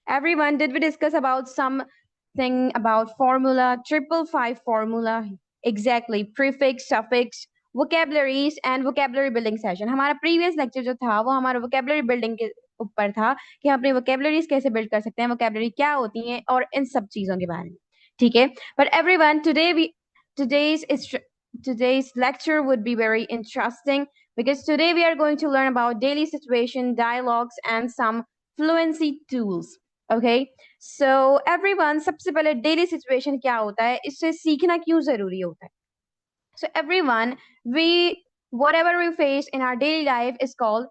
Everyone, did we discuss about something about formula, 555 formula? Exactly, prefix, suffix, vocabularies and vocabulary building session. हमारा previous lecture जो था वो हमारा vocabulary building के ऊपर था कि हम अपने vocabularies कैसे build कर सकते हैं, vocabulary क्या होती है और इन सब चीजों के बारे में. ठीक है? But everyone, today's is today's lecture would be very interesting because today we are going to learn about daily situation, dialogues and some fluency tools. Okay so everyone, सबसे पहले डेली सिचुएशन क्या होता है, इससे सीखना क्यों जरूरी होता है. So everyone, we whatever we face in our daily life is called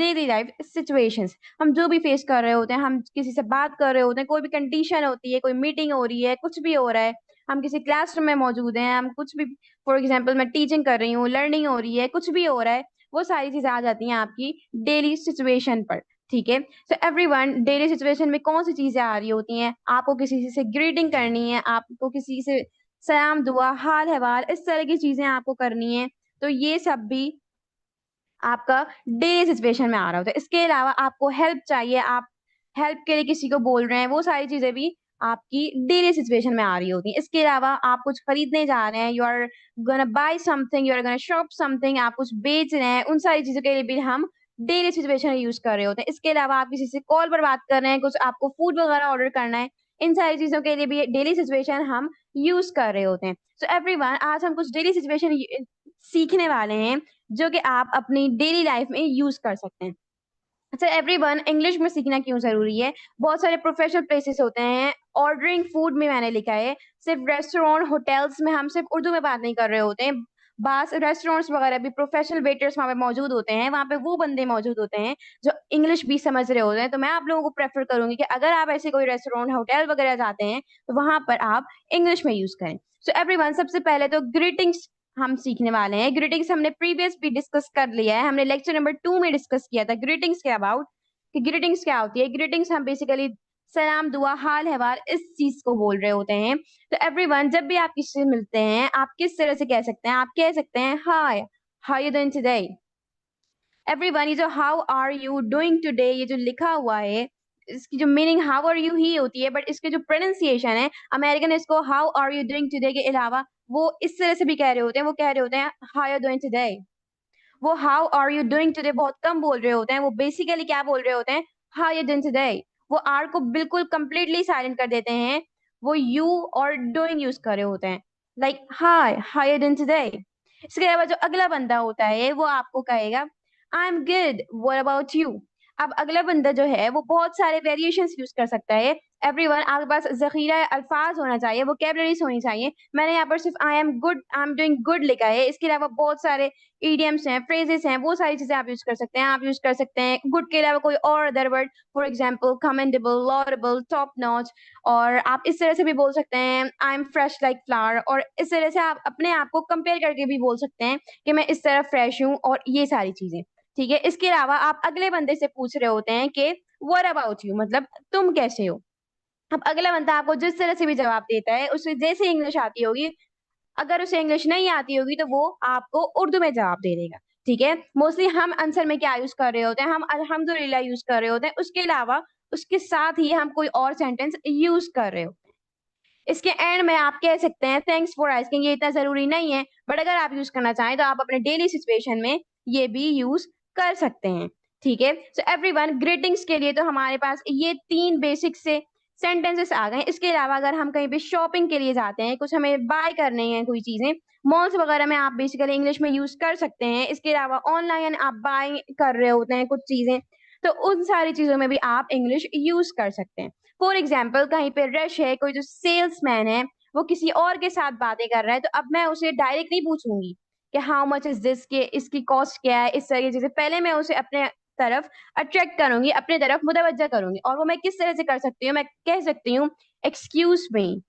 daily life situations. हम जो भी फेस कर रहे होते हैं, हम किसी से बात कर रहे होते हैं, कोई भी कंडीशन होती है, कोई मीटिंग हो रही है, कुछ भी हो रहा है, हम किसी क्लासरूम में मौजूद हैं, हम कुछ भी, फॉर एग्जाम्पल मैं टीचिंग कर रही हूँ, लर्निंग हो रही है, कुछ भी हो रहा है, वो सारी चीजें आ जाती हैं आपकी डेली सिचुएशन पर. ठीक है? सो एवरीवन, डेली सिचुएशन में कौन सी चीजें आ रही होती हैं, आपको किसी से ग्रीटिंग करनी है, आपको किसी से सलाम दुआ हाल हवाल इस तरह की चीजें आपको करनी है, तो ये सब भी आपका डेली सिचुएशन में आ रहा होता है. इसके अलावा आपको हेल्प चाहिए, आप हेल्प के लिए किसी को बोल रहे हैं, वो सारी चीजें भी आपकी डेली सिचुएशन में आ रही होती हैं. इसके अलावा आप कुछ खरीदने जा रहे हैं, you are gonna buy something, you are gonna shop something, आप कुछ बेच रहे हैं, उन सारी चीजों के लिए भी हम डेली सिचुएशन यूज कर रहे होते हैं. इसके अलावा आप किसी से कॉल पर बात कर रहे हैं, कुछ आपको फूड वगैरह ऑर्डर करना है, इन सारी चीजों के लिए भी डेली सिचुएशन हम यूज कर रहे होते हैं. सो एवरीवन, आज हम कुछ डेली सिचुएशन सीखने वाले हैं जो कि आप अपनी डेली लाइफ में यूज कर सकते हैं. अच्छा एवरीवन, इंग्लिश में सीखना क्यों जरूरी है? बहुत सारे प्रोफेशनल प्लेसेस होते हैं, ऑर्डरिंग फूड में मैंने लिखा है, सिर्फ रेस्टोरेंट होटल्स में हम सिर्फ उर्दू में बात नहीं कर रहे होते हैं. बास रेस्टोरेंट्स वगैरह भी प्रोफेशनल वेटर्स वहाँ पे मौजूद होते हैं, वहाँ पे वो बंदे मौजूद होते हैं जो इंग्लिश भी समझ रहे होते हैं. तो मैं आप लोगों को प्रेफर करूंगी कि अगर आप ऐसे कोई रेस्टोरेंट होटल वगैरह जाते हैं तो वहां पर आप इंग्लिश में यूज करें. सो एवरीवन, सबसे पहले तो ग्रीटिंग्स हम सीखने वाले हैं. ग्रीटिंग्स हमने प्रीवियस भी डिस्कस कर लिया है, हमने लेक्चर नंबर 2 में डिस्कस किया था ग्रीटिंग्स के अबाउट कि ग्रीटिंग्स क्या होती है. ग्रीटिंग्स हम बेसिकली सलाम दुआ हाल हवाल इस चीज को बोल रहे होते हैं. तो एवरीवन, जब भी आप किसी से मिलते हैं, आप किस तरह से कह सकते हैं? आप कह सकते हैं hi, how you doing today. Everyone, ये जो how are you doing today ये जो लिखा हुआ है, इसकी जो मीनिंग हाउ आर यू ही होती है, बट इसके जो प्रोनाउंसिएशन है, अमेरिकन इसको how are you doing today के अलावा वो इस तरह से भी कह रहे होते हैं, वो कह रहे होते हैं हाउ आर डूइंग टुडे. वो how are you doing today बहुत कम बोल रहे होते हैं, वो बेसिकली क्या बोल रहे होते हैं, हाउ यू डूइंग टुडे. वो आर को बिल्कुल कंप्लीटली साइलेंट कर देते हैं, वो यू और डूइंग यूज कर रहे होते हैं, like hi, how you doing today. इसके अलावा जो अगला बंदा होता है वो आपको कहेगा I am good, what about you. अब अगला बंदा जो है वो बहुत सारे वेरिएशंस यूज कर सकता है. एवरीवन, आपके पास जखीरा अल्फाज होना चाहिए, वोकैबुलरीज होनी चाहिए. मैंने यहाँ पर सिर्फ I am good, I am doing good लिखा है. इसके अलावा बहुत सारे इडियम्स हैं, फ्रेजेस हैं, वो सारी चीजें आप यूज कर सकते हैं. आप यूज कर सकते हैं गुड के अलावा कोई और other word, for example commendable, laudable, top notch. और आप इस तरह से भी बोल सकते हैं I am fresh like flower, और इस तरह से आप अपने आप को कंपेयर करके भी बोल सकते हैं कि मैं इस तरह फ्रेश हूँ, और ये सारी चीजें. ठीक है? इसके अलावा आप अगले बंदे से पूछ रहे होते हैं कि व्हाट अबाउट यू, मतलब तुम कैसे हो. अब अगला बंदा आपको जिस तरह से भी जवाब देता है, उसे जैसे इंग्लिश आती होगी, अगर उसे इंग्लिश नहीं आती होगी तो वो आपको उर्दू में जवाब दे देगा. ठीक है? मोस्टली हम आंसर में क्या यूज कर रहे होते हैं, हम अल्हम्दुलिल्लाह यूज कर रहे होते हैं. उसके अलावा उसके साथ ही हम कोई और सेंटेंस यूज कर रहे होते हैं. इसके एंड में आप कह सकते हैं थैंक्स फॉर आस्किंग. ये इतना जरूरी नहीं है, बट अगर आप यूज करना चाहें तो आप अपने डेली सिचुएशन में ये भी यूज कर सकते हैं. ठीक है? सो एवरीवन, ग्रीटिंग्स के लिए तो हमारे पास ये 3 बेसिक से सेंटेंसेस आ गए. इसके अलावा अगर हम कहीं पे शॉपिंग के लिए जाते हैं, कुछ हमें बाय करने हैं कोई चीजें, मॉल्स वगैरह में आप बेसिकली इंग्लिश में यूज कर सकते हैं. इसके अलावा ऑनलाइन आप बाय कर रहे होते हैं कुछ चीजें, तो उन सारी चीजों में भी आप इंग्लिश यूज कर सकते हैं. फॉर एग्जाम्पल, कहीं पे रश है, कोई जो सेल्समैन है वो किसी और के साथ बातें कर रहा है, तो अब मैं उसे डायरेक्ट नहीं पूछूंगी कि हाउ मच इज दिस, के इसकी कॉस्ट क्या है, इस तरह की चीजें. पहले मैं उसे अपने तरफ अट्रैक्ट करूंगी, अपने तरफ मुतवज्जा करूंगी. और वो मैं किस तरह से कर सकती हूँ, मैं कह सकती हूँ एक्सक्यूज मी.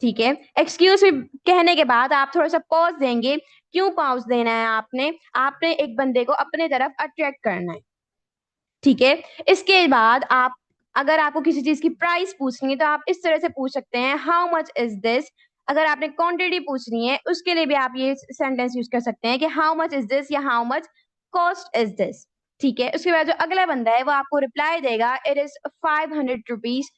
ठीक है? एक्सक्यूज मी कहने के बाद आप थोड़ा सा पॉज देंगे. क्यों पॉज देना है? आपने आपने एक बंदे को अपने तरफ अट्रैक्ट करना है. ठीक है? इसके बाद आप, अगर आपको किसी चीज की प्राइस पूछनी है तो आप इस तरह से पूछ सकते हैं हाउ मच इज दिस. अगर आपने क्वांटिटी पूछनी है उसके लिए भी आप ये सेंटेंस यूज कर सकते हैं कि हाउ मच इज दिस या how much cost is this. ठीक है, उसके बाद जो अगला बंदा है वो आपको रिप्लाई देगा इट इज 500 रुपीज,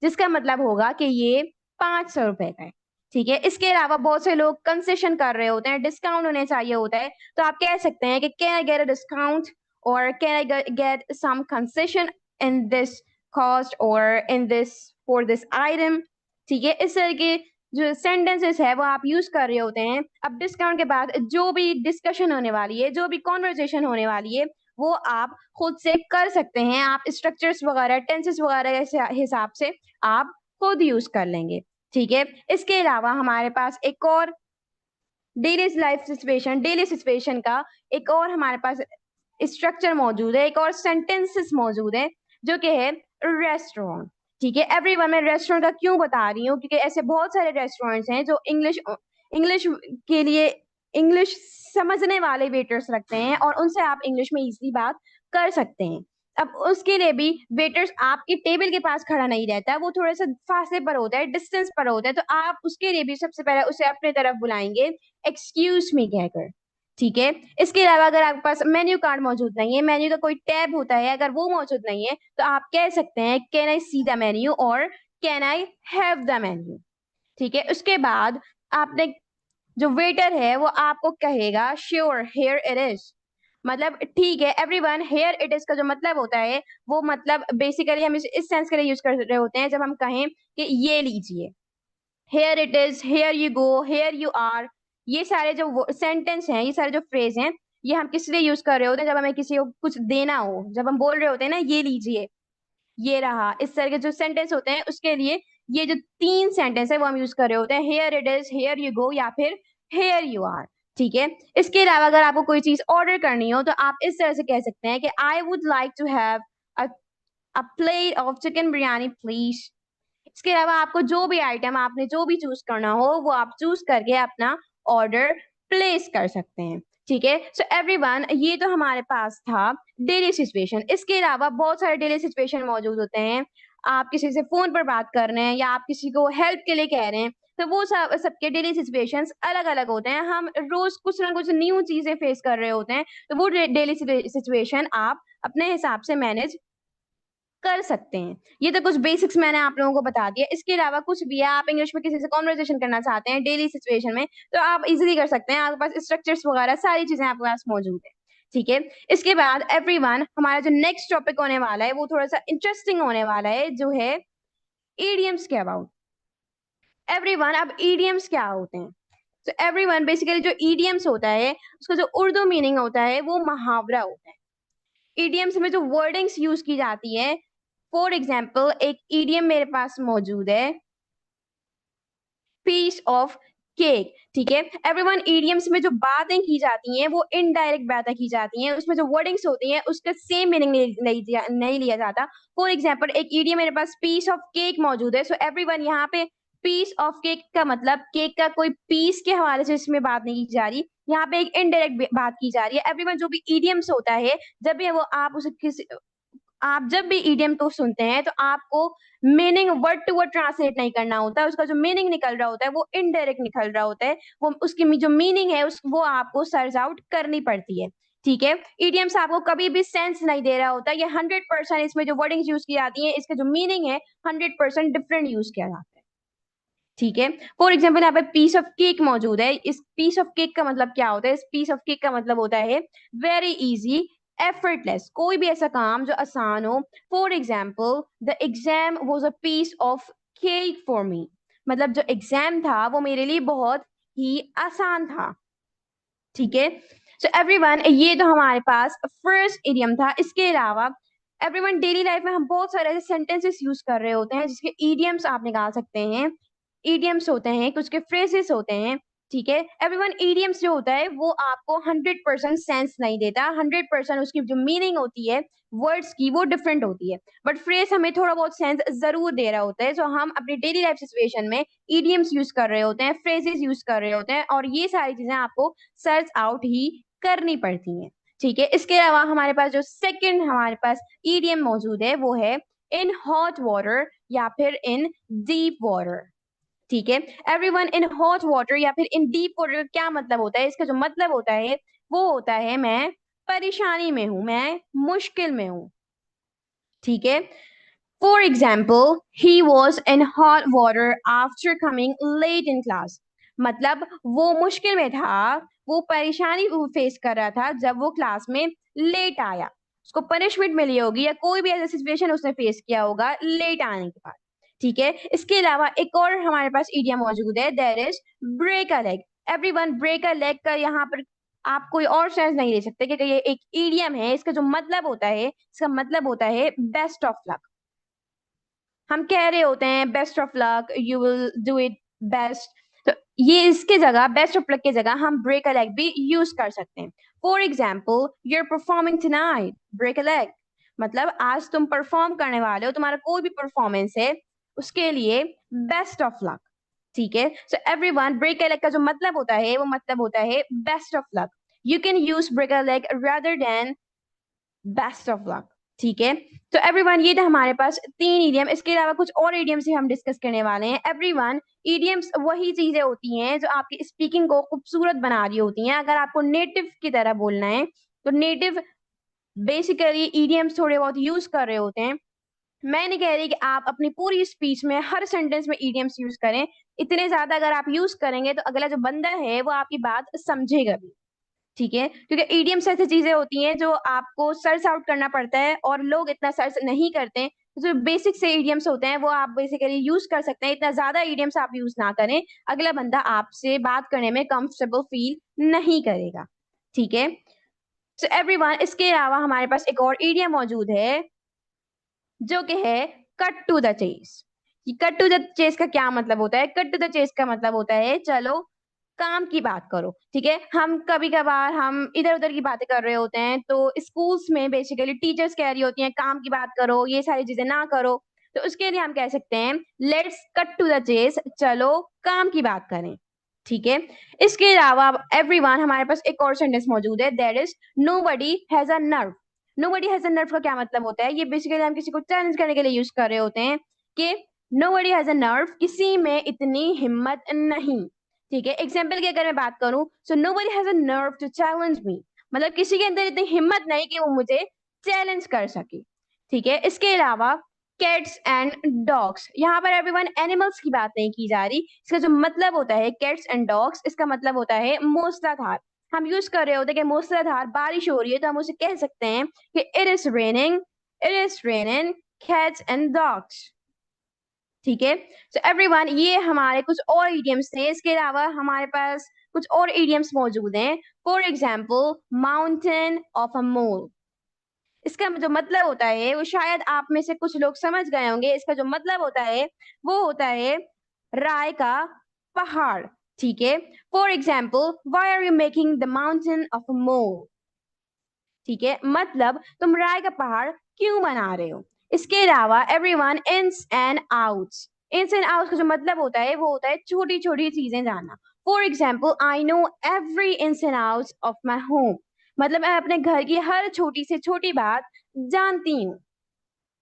जिसका मतलब होगा कि ये 500 रुपए का है। ठीक है, इसके अलावा बहुत से लोग कंसेशन कर रहे होते हैं, डिस्काउंट उन्हें चाहिए होता है, तो आप कह सकते हैं कि can I get a discount और can I get some concession in this cost और in this for this item. ठीक है, इस तरह के जो सेंटेंसेस है वो आप यूज कर रहे होते हैं। अब डिस्काउंट के बाद जो भी डिस्कशन होने वाली है, जो भी कॉन्वर्जेशन होने वाली है, वो आप खुद से कर सकते हैं। आप स्ट्रक्चर्स वगैरह, टेंसेस वगैरह के हिसाब से आप खुद यूज कर लेंगे। ठीक है, इसके अलावा हमारे पास एक और डेली सिचुएशन का एक और हमारे पास स्ट्रक्चर मौजूद है, एक और सेंटेंसेस मौजूद है, जो कि है रेस्टोरेंट। ठीक है, एवरीवन, मैं रेस्टोरेंट का क्यों बता रही हूँ, क्योंकि ऐसे बहुत सारे रेस्टोरेंट्स हैं जो इंग्लिश इंग्लिश के लिए इंग्लिश समझने वाले वेटर्स रखते हैं और उनसे आप इंग्लिश में इजीली बात कर सकते हैं। अब उसके लिए भी वेटर्स आपके टेबल के पास खड़ा नहीं रहता है, वो थोड़े से फासले पर होता है, डिस्टेंस पर होता है, तो आप उसके लिए भी सबसे पहले उसे अपने तरफ बुलाएंगे एक्सक्यूज मी कहकर। ठीक है, इसके अलावा अगर आपके पास मेन्यू कार्ड मौजूद नहीं है, मेन्यू का कोई टैब होता है, अगर वो मौजूद नहीं है, तो आप कह सकते हैं can I see the menu और can I have the menu. ठीक है, उसके बाद आपने जो वेटर है वो आपको कहेगा श्योर हियर इट इज, मतलब ठीक है एवरीवन, हियर इट इज का जो मतलब होता है वो मतलब बेसिकली हम इस सेंस के लिए यूज कर रहे होते हैं जब हम कहें कि ये लीजिए, here it is, here you go, here you are. ये सारे जो सेंटेंस हैं, ये सारे जो फ्रेज हैं, ये हम किस लिए यूज कर रहे होते हैं, जब हमें किसी को कुछ देना हो, जब हम बोल रहे होते हैं ना ये लीजिए, ये रहा, इस तरह के जो सेंटेंस होते हैं उसके लिए ये जो तीन सेंटेंस है वो हम यूज कर रहे होते हैं, here it is, here you go या फिर हेयर यू आर। ठीक है, इसके अलावा अगर आपको कोई चीज ऑर्डर करनी हो तो आप इस तरह से कह सकते हैं कि I would like to have a plate of chicken biryani please. इसके अलावा आपको जो भी आइटम आपने जो भी चूज करना हो वो आप चूज करके अपना ऑर्डर प्लेस कर सकते हैं। ठीक है, सो एवरीवन, ये तो हमारे पास था डेली सिचुएशन। इसके अलावा बहुत सारे डेली सिचुएशन मौजूद होते हैं। आप किसी से फोन पर बात कर रहे हैं या आप किसी को हेल्प के लिए कह रहे हैं, तो वो सब सबके डेली सिचुएशंस अलग अलग होते हैं। हम रोज कुछ ना कुछ न्यू चीजें फेस कर रहे होते हैं, तो वो डेली सिचुएशन आप अपने हिसाब से मैनेज कर सकते हैं। ये तो कुछ बेसिक्स मैंने आप लोगों को बता दिया। इसके अलावा कुछ भी है, आप इंग्लिश में किसी से कॉन्वर्सेशन करना चाहते हैं डेली सिचुएशन में, तो आप इजीली कर सकते हैं। आपके पास स्ट्रक्चर्स वगैरह सारी चीजें आपके पास मौजूद है। ठीक है, इसके बाद एवरीवन, हमारा जो नेक्स्ट टॉपिक होने वाला है वो थोड़ा सा इंटरेस्टिंग होने वाला है, जो है ईडियम्स के अबाउट। एवरीवन, अब ईडियम्स क्या होते हैं? तो एवरीवन, बेसिकली जो ईडियम्स होता है उसका जो उर्दू मीनिंग होता है वो मुहावरा होता है। ईडियम्स में जो वर्डिंग्स यूज की जाती है, फॉर एग्जाम्पल एक ईडियम मेरे पास मौजूद है, पीस ऑफ केक। ठीक है, एवरीवन, ईडियम्स में जो बातें की जाती हैं वो इनडायरेक्ट बातें की जाती हैं, उसमें जो वर्डिंग्स होती हैं उसका सेम मीनिंग नहीं लिया जाता। फॉर एग्जाम्पल एक ईडियम मेरे पास पीस ऑफ केक मौजूद है, सो एवरीवन, यहाँ पे पीस ऑफ केक का मतलब केक का कोई पीस के हवाले से इसमें बात नहीं की जा रही, यहाँ पे एक इनडायरेक्ट बात की जा रही है। एवरीवन, जो भी ईडियम्स होता है, जब भी वो आप उसे किसी आप जब भी ईडियम को सुनते हैं तो आपको meaning word to word translate नहीं करना होता है, उसका जो मीनिंग निकल रहा होता है वो इनडायरेक्ट निकल रहा होता है, वो उसकी जो मीनिंग है उस वो आपको सर्च आउट करनी पड़ती है। ठीक है, ईडियम्स आपको कभी भी सेंस नहीं दे रहा होता, ये 100% इसमें जो वर्डिंग यूज की जाती है इसका जो मीनिंग है 100% डिफरेंट यूज किया जाता है। ठीक है, फॉर एग्जाम्पल यहाँ पे पीस ऑफ केक मौजूद है, इस पीस ऑफ केक का मतलब क्या होता है? इस पीस ऑफ केक का मतलब होता है वेरी इजी, एफर्टलेस, कोई भी ऐसा काम जो आसान हो। For example the exam was a piece of cake for me, मतलब जो एग्जाम था वो मेरे लिए बहुत ही आसान था। ठीक है, सो एवरीवन, ये तो हमारे पास फर्स्ट इडियम था। इसके अलावा एवरीवन, डेली लाइफ में हम बहुत सारे ऐसे सेंटेंसेस यूज कर रहे होते हैं जिसके ईडियम्स आप निकाल सकते हैं। ईडियम्स होते हैं, कुछ के फ्रेजेस होते हैं। ठीक है, एवरीवन, ईडियम्स जो होता है वो आपको 100% सेंस नहीं देता, 100% उसकी जो मीनिंग होती है वर्ड्स की वो डिफरेंट होती है, बट फ्रेज हमें थोड़ा बहुत सेंस जरूर दे रहा होता है। सो हम अपनी डेली लाइफ सिचुएशन में ईडियम्स यूज कर रहे होते हैं, फ्रेजेस यूज कर रहे होते हैं, और ये सारी चीजें आपको सर्च आउट ही करनी पड़ती हैं। ठीक है, इसके अलावा हमारे पास जो सेकंड हमारे पास ईडियम मौजूद है वो है इन हॉट वाटर या फिर इन डीप वाटर। ठीक है, एवरीवन, इन हॉट वाटर या फिर इन डीप वाटर क्या मतलब होता है? इसका जो मतलब होता है वो होता है मैं परेशानी में हूं, मैं मुश्किल में हूं। ठीक है। For example, he was in hot water after coming late in class. मतलब वो मुश्किल में था, वो परेशानी फेस कर रहा था जब वो क्लास में लेट आया। उसको पनिशमेंट मिली होगी या कोई भी ऐसा सिचुएशन उसने फेस किया होगा लेट आने के बाद। ठीक है। इसके अलावा एक और हमारे पास इडियम मौजूद है, that is break a leg. Everyone, break a leg का यहाँ पर आप कोई और सेंस नहीं ले सकते, क्योंकि ये एक इडियम है। इसका जो मतलब होता है, इसका मतलब होता है बेस्ट ऑफ लक। हम कह रहे होते हैं best of luck, you will do it best. तो ये इसके जगह, बेस्ट ऑफ लक की जगह हम ब्रेक अ लेग भी यूज कर सकते हैं। For example, you are performing tonight, break a leg. मतलब आज तुम परफॉर्म करने वाले हो, तुम्हारा कोई भी परफॉर्मेंस है, उसके लिए बेस्ट ऑफ लक। ठीक है। So everyone, break a leg का जो मतलब होता है वो मतलब होता है best of luck. You can use break a leg rather than best of luck. ठीक है। तो एवरीवन, ये था हमारे पास 3 इडियम। इसके अलावा कुछ और इडियम्स भी हम डिस्कस करने वाले हैं। एवरीवन, इडियम्स वही चीजें होती हैं जो आपकी स्पीकिंग को खूबसूरत बना रही होती हैं। अगर आपको नेटिव की तरह बोलना है तो नेटिव बेसिकली इडियम्स थोड़े बहुत यूज कर रहे होते हैं। मैं नहीं कह रही कि आप अपनी पूरी स्पीच में हर सेंटेंस में इडियम्स यूज करें। इतने ज्यादा अगर आप यूज करेंगे तो अगला जो बंदा है वो आपकी बात समझेगा भी। ठीक है। क्योंकि ईडीएम्स ऐसी चीजें होती हैं जो आपको सर्च आउट करना पड़ता है और लोग इतना सर्च नहीं करते हैं। जो बेसिक से ईडीएम्स होते हैं वो आप बेसिकली यूज कर सकते हैं। इतना ज्यादा ईडीएम्स आप यूज ना करें, अगला बंदा आपसे बात करने में कंफर्टेबल फील नहीं करेगा। ठीक है। सो एवरीवन, इसके अलावा हमारे पास एक और ईडीएम मौजूद है जो कि है cut to the chase. Cut to the chase का क्या मतलब होता है? कट टू द चेस का मतलब होता है चलो काम की बात करो। ठीक है। हम कभी कभार हम इधर उधर की बातें कर रहे होते हैं, तो स्कूल्स में बेसिकली टीचर्स कह रही होती हैं काम की बात करो, ये सारी चीजें ना करो। तो उसके लिए हम कह सकते हैं let's cut to the chase, चलो काम की बात करें। ठीक है। इसके अलावा एवरीवन, हमारे पास एक और सेंटेंस मौजूद है, that is nobody has a nerve. Nobody has a nerve का क्या मतलब होता है? ये बेसिकली हम किसी को चैलेंज करने के लिए यूज कर रहे होते हैं कि नोबडी हैज अ नर्व, किसी में इतनी हिम्मत नहीं। ठीक है। एग्जाम्पल की अगर मैं बात करूं, so nobody has a nerve to challenge me. मतलब किसी के अंदर इतनी हिम्मत नहीं कि वो मुझे चैलेंज कर सके। ठीक है। इसके अलावा कैट्स एंड डॉग्स, यहाँ पर एवरीवन एनिमल्स की बात नहीं की जा रही। इसका जो मतलब होता है कैट्स एंड डॉग्स, इसका मतलब होता है मूसलाधार। हम यूज कर रहे होते हैं कि मूसलाधार बारिश हो रही है, तो हम उसे कह सकते हैं कि it is raining cats and dogs. ठीक है। सो एवरीवन, ये हमारे कुछ और इडियम्स थे। इसके अलावा हमारे पास कुछ और इडियम्स मौजूद हैं। For example, mountain of a mole. इसका जो मतलब होता है वो शायद आप में से कुछ लोग समझ गए होंगे। इसका जो मतलब होता है वो होता है राय का पहाड़। ठीक है। For example, why are you making the mountain of a mole. ठीक है। मतलब तुम राय का पहाड़ क्यों बना रहे हो। इसके अलावा everyone, ins and outs. Ins and outs का जो मतलब होता है वो होता है छोटी छोटी चीजें जानना। For example, I know every ins and outs of my home. मतलब मैं अपने घर की हर छोटी से छोटी बात जानती हूँ।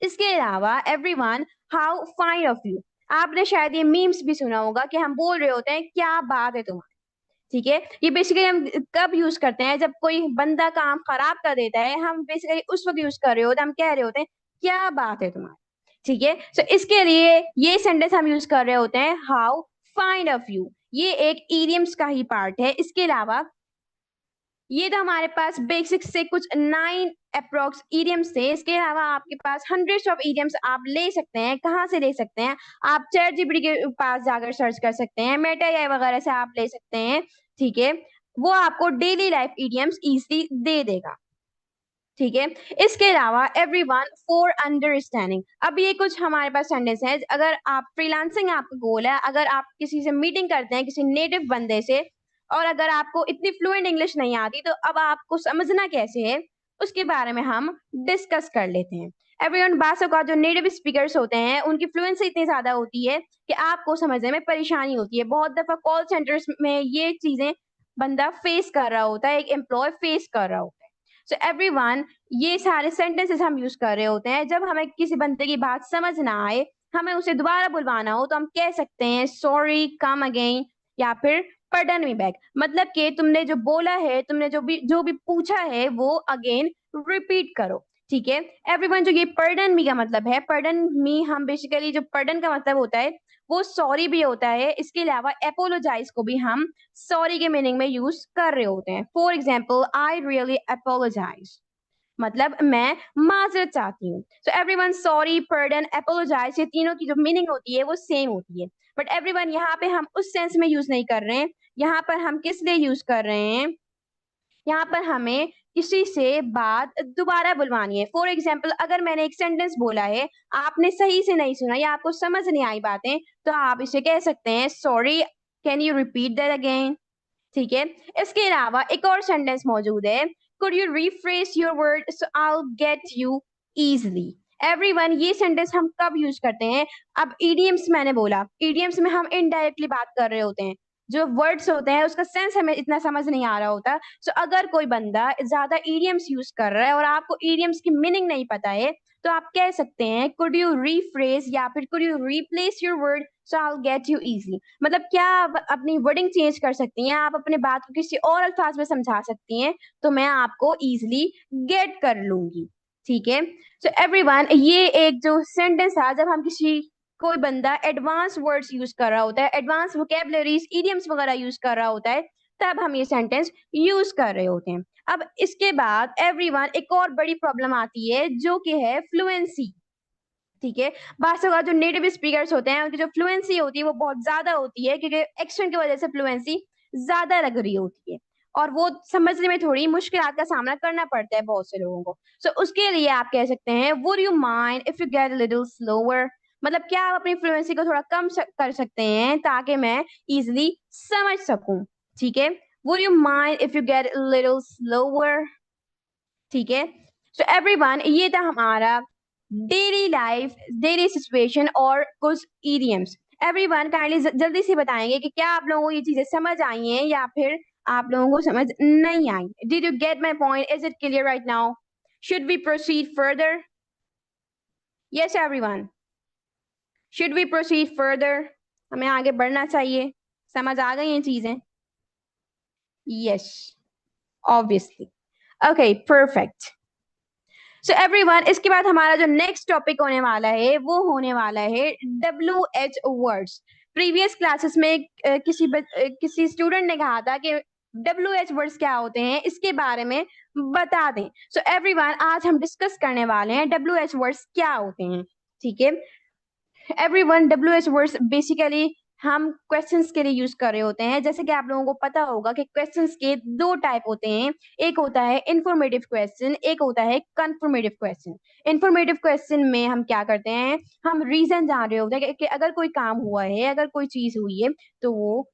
इसके अलावा everyone, how fine of you. आपने शायद ये मीम्स भी सुना होगा कि हम बोल रहे होते हैं क्या बात है तुम्हारी। ठीक है। ये बेसिकली हम कब यूज करते हैं? जब कोई बंदा काम खराब कर देता है, हम बेसिकली उस वक्त यूज कर रहे होते हैं, हम कह रहे होते हैं क्या बात है तुम्हारी। ठीक है। सो इसके लिए ये सेंटेंस हम यूज कर रहे होते हैं हाउ फाइंड ऑफ यू। ये एक इडियम्स का ही पार्ट है। इसके अलावा ये तो हमारे पास बेसिक से कुछ 9 अप्रोक्स इडियम्स थे। इसके अलावा आपके पास हंड्रेड्स ऑफ इडियम्स आप ले सकते हैं। कहाँ से ले सकते हैं? आप चैट जीपीटी के पास जाकर सर्च कर सकते हैं, मेटा एआई वगैरह से आप ले सकते हैं। ठीक है। वो आपको डेली लाइफ इडियम्स इजीली दे देगा। ठीक है। इसके अलावा एवरीवन, फॉर अंडरस्टैंडिंग। अब ये कुछ हमारे पास सेंटेंस है। अगर आप फ्रीलांसिंग आपका गोल है, अगर आप किसी से मीटिंग करते हैं किसी नेटिव बंदे से, और अगर आपको इतनी फ्लुएंट इंग्लिश नहीं आती, तो अब आपको समझना कैसे है उसके बारे में हम डिस्कस कर लेते हैं। एवरीवन, बासों का जो नेटिव स्पीकर्स होते हैं उनकी फ्लुएंसी इतनी ज्यादा होती है कि आपको समझने में परेशानी होती है। बहुत दफा कॉल सेंटर्स में ये चीजें बंदा फेस कर रहा होता है, एक एम्प्लॉय फेस कर रहा होता है। सो एवरीवन, ये सारे सेंटेंसेस हम यूज कर रहे होते हैं जब हमें किसी बंदे की बात समझ ना आए, हमें उसे दोबारा बुलवाना हो, तो हम कह सकते हैं सॉरी, कम अगेन, या फिर पर्डन मी बैक मतलब कि तुमने जो बोला है, तुमने जो भी पूछा है वो अगेन रिपीट करो। ठीक है एवरीवन, जो ये पर्डन मी का मतलब है, पर्डन मी हम बेसिकली जो पर्डन का मतलब होता है वो सॉरी भी होता है, इसके अलावा एपोलोजाइज को भी हम सॉरी के मीनिंग में यूज कर रहे होते हैं। For example I really apologise, मतलब मैं माजरत चाहती हूँ। So everyone, sorry, pardon, apologise, ये तीनों की जो मीनिंग होती है वो सेम होती है। बट एवरीवन, यहाँ पे हम उस सेंस में यूज नहीं कर रहे हैं। यहाँ पर हम किस लिए यूज कर रहे हैं, यहाँ पर हमें किसी से बात दोबारा बुलवानी है। फॉर एग्जाम्पल, अगर मैंने एक सेंटेंस बोला है, आपने सही से नहीं सुना या आपको समझ नहीं आई बातें, तो आप इसे कह सकते हैं sorry, can you repeat that again. ठीक है, इसके अलावा एक और सेंटेंस मौजूद है, could you refresh your word so I get you easily. Everyone, ये सेंटेंस हम कब यूज करते हैं, अब ईडियम्स मैंने बोला, ईडियम्स में हम इनडायरेक्टली बात कर रहे होते हैं, जो वर्ड्स होते हैं उसका सेंस हमें इतना समझ नहीं आ रहा होता। सो अगर कोई बंदा ज्यादा ईडियम्स यूज कर रहा है और आपको ईडियम्स की मीनिंग नहीं पता है, तो आप कह सकते हैं कुड यू रीफ्रेज या फिर could you replace your word so I get you easily. मतलब क्या आप अपनी वर्डिंग चेंज कर सकती हैं, आप अपने बात को किसी और अल्फाज में समझा सकती हैं, तो मैं आपको इजली गेट कर लूंगी। ठीक है, सो एवरीवन, ये एक जो सेंटेंस था, जब हम किसी कोई बंदा एडवांस वर्ड्स यूज कर रहा होता है, एडवांस वोकेबलरीज, इडियम्स वगैरह यूज कर रहा होता है, तब हम ये सेंटेंस यूज कर रहे होते हैं। अब इसके बाद एवरीवन एक और बड़ी प्रॉब्लम आती है जो कि है फ्लुएंसी। ठीक है, बात होगा जो नेटिव स्पीकर्स होते हैं उनकी जो फ्लुएंसी होती है वो बहुत ज्यादा होती है, क्योंकि एक्शन की वजह से फ्लुएंसी ज्यादा लग रही होती है और वो समझने में थोड़ी मुश्किल का सामना करना पड़ता है बहुत से लोगों को। सो उसके लिए आप कह सकते हैं would you mind if you get little slower, मतलब क्या आप अपनी फ्लुएंसी को थोड़ा कम कर सकते हैं ताकि मैं इजिली समझ सकूं। ठीक है, would you mind if you get little slower. ठीक है, सो एवरीवन, ये था हमारा डेली लाइफ, डेली सिचुएशन और कुछ इडियम्स। एवरीवन काइंडली जल्दी से बताएंगे कि क्या आप लोगों को ये चीजें समझ आई हैं या फिर आप लोगों को समझ नहीं आई। Did you get my point, is it clear right now, should we proceed further? Yes everyone, should we proceed further, हमें आगे बढ़ना चाहिए, समझ आ गई ये चीजें? Yes, obviously. Okay, perfect. So everyone, इसके बाद हमारा जो नेक्स्ट टॉपिक होने वाला है वो होने वाला है WH वर्ड्स। प्रीवियस क्लासेस में किसी स्टूडेंट ने कहा था कि WH वर्ड्स क्या होते हैं, इसके बारे में बता दें। सो एवरीवन, आज हम डिस्कस करने वाले हैं WH वर्ड्स क्या होते हैं। ठीक है एवरीवन, WH वर्ड्स बेसिकली हम क्वेश्चंस के लिए यूज कर रहे होते हैं। जैसे कि आप लोगों को पता होगा कि क्वेश्चंस के दो टाइप होते हैं, एक होता है इंफॉर्मेटिव क्वेश्चन, एक होता है कंफर्मेटिव क्वेश्चन। इंफॉर्मेटिव क्वेश्चन में हम क्या करते हैं, हम रीजन जान रहे होते हैं कि अगर कोई काम हुआ है, अगर कोई चीज हुई है, तो वो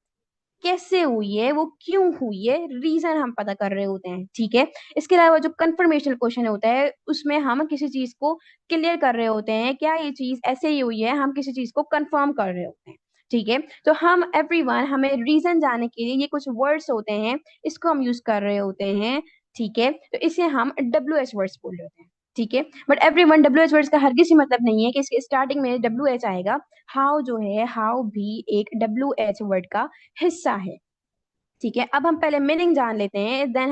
कैसे हुई है, वो क्यों हुई है, रीजन हम पता कर रहे होते हैं। ठीक है, इसके अलावा जो कंफर्मेशन क्वेश्चन होता है उसमें हम किसी चीज को क्लियर कर रहे होते हैं, क्या ये चीज ऐसे ही हुई है, हम किसी चीज को कंफर्म कर रहे होते हैं। ठीक है, तो हम एवरीवन, हमें रीजन जानने के लिए ये कुछ वर्ड्स होते हैं, इसको हम यूज कर रहे होते हैं। ठीक है, तो इसे हम WH वर्ड्स बोल रहे होते हैं। ठीक है, बट एवरीवन, WH वर्ड्स का हर किसी मतलब नहीं है कि इसके स्टार्टिंग में WH आएगा। हाउ जो है, हाउ भी एक WH वर्ड का हिस्सा है। ठीक है, अब हम पहले मीनिंग जान लेते हैं, देन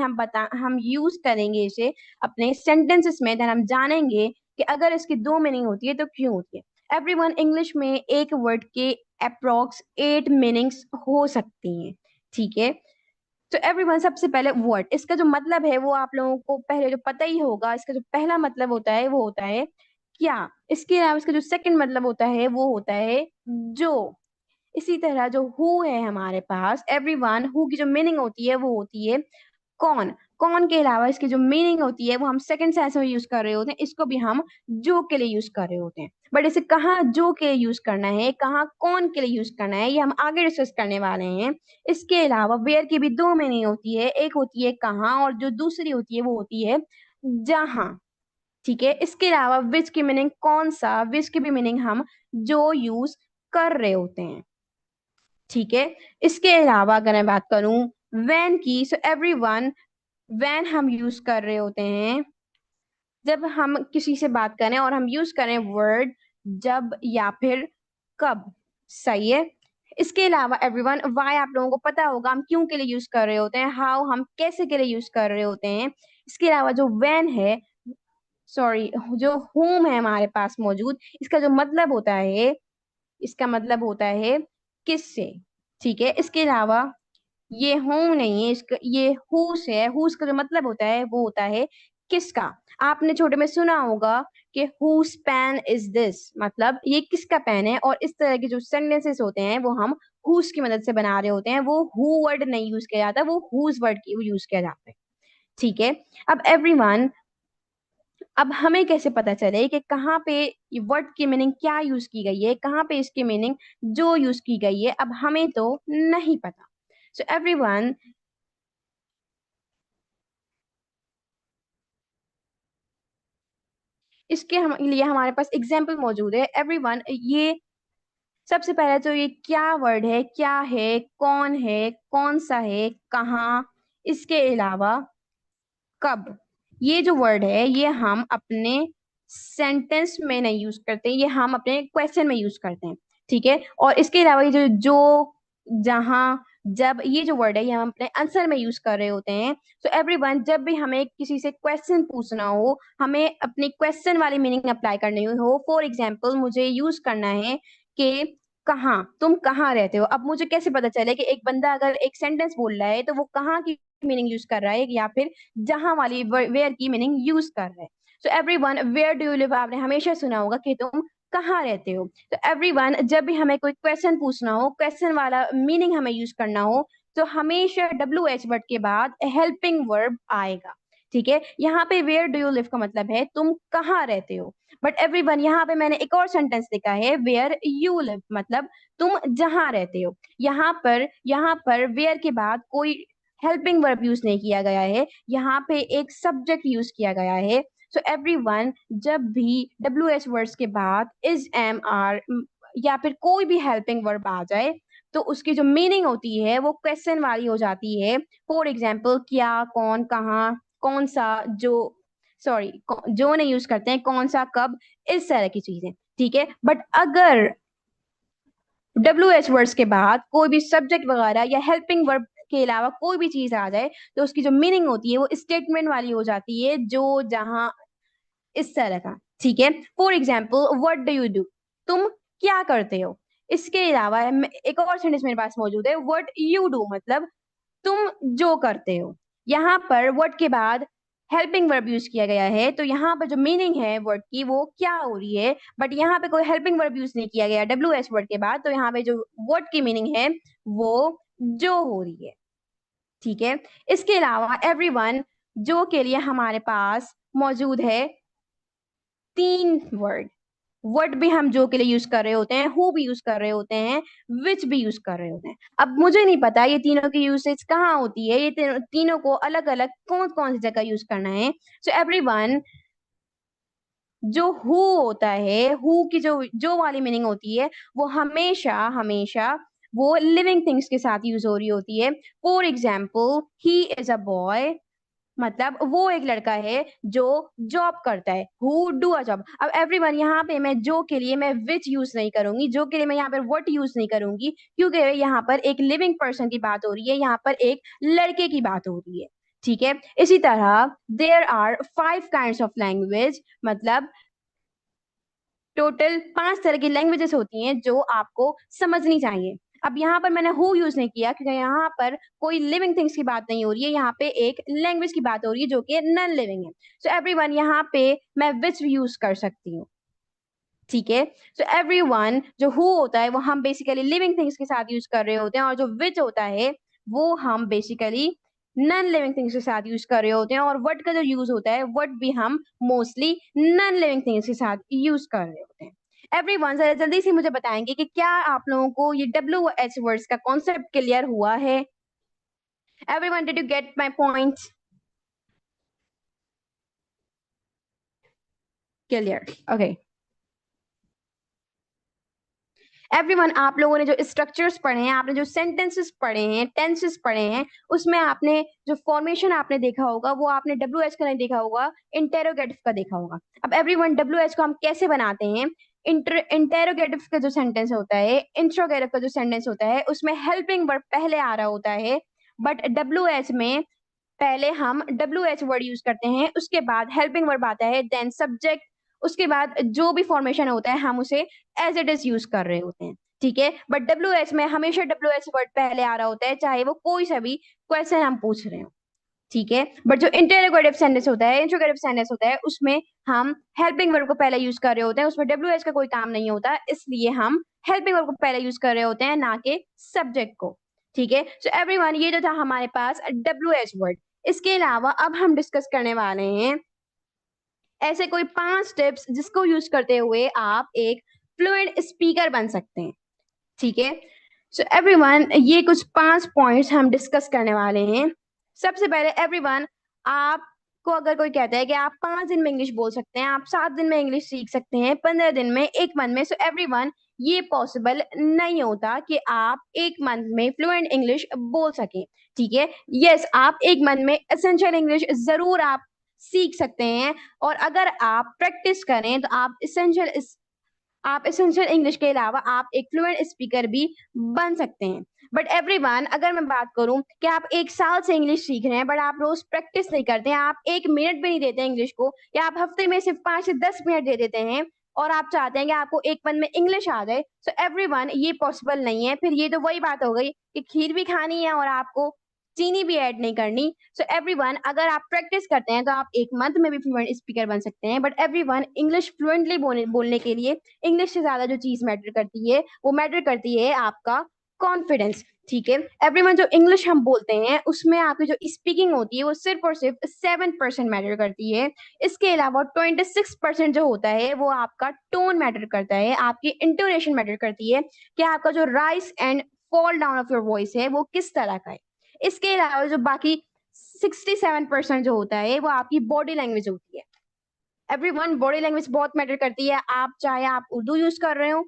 हम यूज करेंगे इसे अपने सेंटेंसेस में, देन हम जानेंगे कि अगर इसकी दो मीनिंग होती है तो क्यों होती है। एवरीवन, इंग्लिश में एक वर्ड के अप्रोक्स 8 मीनिंग्स हो सकती हैं। ठीक है, तो एवरीवन, सबसे पहले वर्ड, इसका जो मतलब है वो आप लोगों को पहले जो पता ही होगा, इसका जो पहला मतलब होता है वो होता है क्या। इसके अलावा इसका जो सेकंड मतलब होता है वो होता है जो। इसी तरह जो हु है हमारे पास, एवरीवन, हु की जो मीनिंग होती है वो होती है कौन। कौन के अलावा इसकी जो मीनिंग होती है वो हम सेकंड सेंस में यूज कर रहे होते हैं, इसको भी हम जो के लिए यूज कर रहे होते हैं। बट इसे कहाँ जो के लिए यूज करना है, कहाँ कौन के लिए यूज करना है, ये हम आगे डिस्कस करने वाले हैं। इसके अलावा वेयर की भी दो मीनिंग होती है, एक होती है कहाँ और जो दूसरी होती है वो होती है जहाँ। ठीक है, इसके अलावा विच की मीनिंग कौन सा, विच की भी मीनिंग हम जो यूज कर रहे होते हैं। ठीक है, इसके अलावा अगर मैं बात करूं व्हेन की, सो एवरीवन, व्हेन हम यूज कर रहे होते हैं जब हम किसी से बात करें और हम यूज करें वर्ड जब या फिर कब। सही है, इसके अलावा एवरीवन वाई आप लोगों को पता होगा हम क्यों के लिए यूज कर रहे होते हैं, हाउ हम कैसे के लिए यूज कर रहे होते हैं। इसके अलावा जो व्हेन है, सॉरी, जो whom है हमारे पास मौजूद, इसका जो मतलब होता है, इसका मतलब होता है किससे। ठीक है, इसके अलावा ये हूं नहीं है, इसका ये हुस है, हुस का जो मतलब होता है वो होता है किसका। आपने छोटे में सुना होगा कि हुज पेन इज दिस, मतलब ये किसका पेन है। और इस तरह के जो सेंटेंसेस होते हैं वो हम हुज की मदद से बना रहे होते हैं, वो हु वर्ड नहीं यूज किया जाता, वो हुज वर्ड यूज किया जाता है। ठीक है। अब एवरीवन, अब हमें कैसे पता चले कि कहाँ पे वर्ड की मीनिंग क्या यूज की गई है, कहाँ पे इसकी मीनिंग जो यूज की गई है, अब हमें तो नहीं पता। सो एवरीवन, इसके लिए हमारे पास एग्जाम्पल मौजूद है एवरीवन। ये सबसे पहले तो ये क्या वर्ड है, क्या है, कौन है, कौन सा है, कहाँ, इसके अलावा कब। ये जो वर्ड है ये हम अपने सेंटेंस में नहीं यूज करते, ये हम अपने क्वेश्चन में यूज करते हैं। ठीक है। और इसके अलावा ये जो जहां, जब, ये जो वर्ड है ये हम अपने आंसर में यूज कर रहे होते हैं। सो एवरीवन, जब भी हमें किसी से क्वेश्चन पूछना हो, हमें अपनी क्वेश्चन वाली मीनिंग अप्लाई करनी हो, फॉर एग्जाम्पल मुझे यूज करना है कि कहाँ, तुम कहाँ रहते हो। अब मुझे कैसे पता चले कि एक बंदा अगर एक सेंटेंस बोल रहा है तो वो कहाँ की मीनिंग यूज कर रहा है या फिर जहां वाली वेयर की मीनिंग यूज कर रहे हैं। So everyone, where do you live आपने हमेशा सुना होगा कि तुम कहाँ रहते हो। तो एवरीवन, जब भी हमें कोई क्वेश्चन पूछना हो, क्वेश्चन वाला मीनिंग हमें यूज करना हो, तो हमेशा WH वर्ड के बाद हेल्पिंग वर्ब आएगा। ठीक है। यहाँ पे वेयर डू यू लिव का मतलब है तुम कहाँ रहते हो। बट एवरीवन, यहाँ पे मैंने एक और सेंटेंस लिखा है वेयर यू लिव, मतलब तुम जहां रहते हो। यहाँ पर वेयर के बाद कोई हेल्पिंग वर्ब यूज नहीं किया गया है, यहाँ पे एक सब्जेक्ट यूज किया गया है। सो एवरीवन, जब भी WH वर्ड्स के बाद इज, एम, आर या फिर कोई भी हेल्पिंग वर्ब आ जाए तो उसकी जो मीनिंग होती है वो क्वेश्चन वाली हो जाती है। फॉर एग्जाम्पल, क्या, कौन, कहाँ, कौन सा, जो, सॉरी, जो नहीं यूज करते हैं, कौन सा, कब, इस तरह की चीजें। ठीक है। बट अगर WH वर्ड्स के बाद कोई भी सब्जेक्ट वगैरह या हेल्पिंग वर्ब के अलावा कोई भी चीज आ जाए तो उसकी जो मीनिंग होती है वो स्टेटमेंट वाली हो जाती है, जो, जहां, इस तरह का। ठीक है। For example, what do you do, तुम क्या करते हो। इसके अलावा एक और सेंटेंस मेरे पास मौजूद है, व्हाट यू डू, मतलब तुम जो करते हो। यहाँ पर वर्ड के बाद हेल्पिंग वर्ब यूज किया गया है, तो यहाँ पर जो मीनिंग है वर्ड की वो क्या हो रही है। बट यहाँ पे कोई हेल्पिंग वर्ब यूज नहीं किया गया WH वर्ड के बाद, तो यहाँ पे जो वर्ड की मीनिंग है वो जो हो रही है। ठीक है। इसके अलावा एवरीवन, जो के लिए हमारे पास मौजूद है 3 वर्ड। वर्ड भी हम जो के लिए यूज कर रहे होते हैं, हु भी यूज कर रहे होते हैं, विच भी यूज कर रहे होते हैं। अब मुझे नहीं पता ये तीनों की यूसेज कहाँ होती है, ये तीनों को अलग अलग कौन कौन सी जगह यूज करना है। सो एवरीवन, जो हु होता है, हु की जो वाली मीनिंग होती है वो हमेशा हमेशा वो लिविंग थिंग्स के साथ यूज हो रही होती है। For example, he is a boy, मतलब वो एक लड़का है जो जॉब करता है, हु डू अ जॉब। अब एवरीवन, यहाँ पे मैं जो के लिए मैं विच यूज नहीं करूंगी, जो के लिए मैं यहाँ पर व्हाट यूज नहीं करूंगी, क्योंकि यहाँ पर एक लिविंग पर्सन की बात हो रही है, यहाँ पर एक लड़के की बात हो रही है। ठीक है। इसी तरह there are 5 kinds of language, मतलब टोटल 5 तरह की लैंग्वेजेस होती हैं जो आपको समझनी चाहिए। अब यहाँ पर मैंने हु यूज नहीं किया क्योंकि यहाँ पर कोई लिविंग थिंग्स की बात नहीं हो रही है, यहाँ पे एक लैंग्वेज की बात हो रही है जो कि नॉन लिविंग है। सो एवरीवन, यहाँ पे मैं विच यूज कर सकती हूँ। ठीक है। सो एवरीवन, जो हु होता है वो हम बेसिकली लिविंग थिंग्स के साथ यूज कर रहे होते हैं, और जो विच होता है वो हम बेसिकली नॉन लिविंग थिंग्स के साथ यूज कर रहे होते हैं। और वर्ड का जो यूज होता है, वर्ड भी हम मोस्टली नॉन लिविंग थिंग्स के साथ यूज कर रहे होते हैं। एवरीवन, जरा जल्दी से मुझे बताएंगे कि क्या आप लोगों को ये WH वर्ड्स का कॉन्सेप्ट क्लियर हुआ है। Everyone, did you gate my point clear? Okay. Everyone, आप लोगों ने जो स्ट्रक्चर्स पढ़े हैं, आपने जो सेंटेंसेस पढ़े हैं, टेंसेस पढ़े हैं, उसमें आपने जो फॉर्मेशन आपने देखा होगा वो आपने WH का नहीं देखा होगा, इंटेरोगेटिव का देखा होगा। अब एवरीवन, WH को हम कैसे बनाते हैं, इंटेरोगेटिव का जो सेंटेंस होता है, इंट्रोगेटिव का जो सेंटेंस होता है, उसमें हेल्पिंग वर्ब पहले आ रहा होता है, बट WH में पहले हम WH वर्ड यूज करते हैं, उसके बाद हेल्पिंग वर्ब आता है, देन सब्जेक्ट, उसके बाद जो भी फॉर्मेशन होता है हम उसे एज इट इज यूज कर रहे होते हैं। ठीक है, बट WH में हमेशा WH वर्ड पहले आ रहा होता है, चाहे वो कोई सा भी क्वेश्चन हम पूछ रहे हो। ठीक है, बट जो इंटेरोगेटिव सेंटेंस होता है, इंट्रोगेटिव सेंटेंस होता है, उसमें हम हेल्पिंग वर्ब को पहले यूज कर रहे होते हैं, उसमें WH का कोई काम नहीं होता, इसलिए हम हेल्पिंग वर्ब को पहले यूज कर रहे होते हैं, ना कि सब्जेक्ट को। ठीक है, सो एवरीवन, ये जो था हमारे पास WH वर्ड। इसके अलावा अब हम डिस्कस करने वाले हैं ऐसे कोई 5 टिप्स जिसको यूज करते हुए आप एक फ्लुएंट स्पीकर बन सकते हैं। ठीक है, सो एवरीवन, ये कुछ 5 पॉइंट्स हम डिस्कस करने वाले हैं। सबसे पहले एवरीवन, आपको अगर कोई कहता है कि आप 5 दिन में इंग्लिश बोल सकते हैं, आप 7 दिन में इंग्लिश सीख सकते हैं, 15 दिन में, 1 मंथ में, सो एवरीवन, ये पॉसिबल नहीं होता कि आप 1 मंथ में फ्लुएंट इंग्लिश बोल सकें। ठीक है, यस, आप 1 मंथ में एसेंशियल इंग्लिश जरूर आप सीख सकते हैं, और अगर आप प्रैक्टिस करें तो आप एसेंशियल इंग्लिश के अलावा आप एक फ्लुएंट स्पीकर भी बन सकते हैं। बट एवरीवन, अगर मैं बात करूं कि आप 1 साल से इंग्लिश सीख रहे हैं, बट आप रोज प्रैक्टिस नहीं करते हैं, आप 1 मिनट भी नहीं देते इंग्लिश को, या आप हफ्ते में सिर्फ 5 से 10 मिनट दे देते हैं, और आप चाहते हैं कि आपको 1 मंथ में इंग्लिश आ जाए, सो एवरीवन, ये पॉसिबल नहीं है। फिर ये तो वही बात हो गई कि खीर भी खानी है और आपको चीनी भी ऐड नहीं करनी। सो एवरीवन, अगर आप प्रैक्टिस करते हैं तो आप 1 मंथ में भी फ्लुएंट स्पीकर बन सकते हैं। बट एवरीवन, इंग्लिश फ्लुएंटली बोलने के लिए इंग्लिश से ज्यादा जो चीज मैटर करती है, वो मैटर करती है आपका कॉन्फिडेंस। ठीक है, एवरीवन, जो इंग्लिश हम बोलते हैं उसमें आपकी जो स्पीकिंग होती है वो सिर्फ और सिर्फ 7% मैटर करती है। इसके अलावा 26% जो होता है वो आपका टोन मैटर करता है, आपकी इंटोनेशन मैटर करती है, कि आपका जो rise and fall down of your voice है वो किस तरह का है। इसके अलावा जो बाकी 67% जो होता है वो आपकी बॉडी लैंग्वेज होती है। एवरीवन, बॉडी लैंग्वेज बहुत मैटर करती है, आप चाहे आप उर्दू यूज कर रहे हो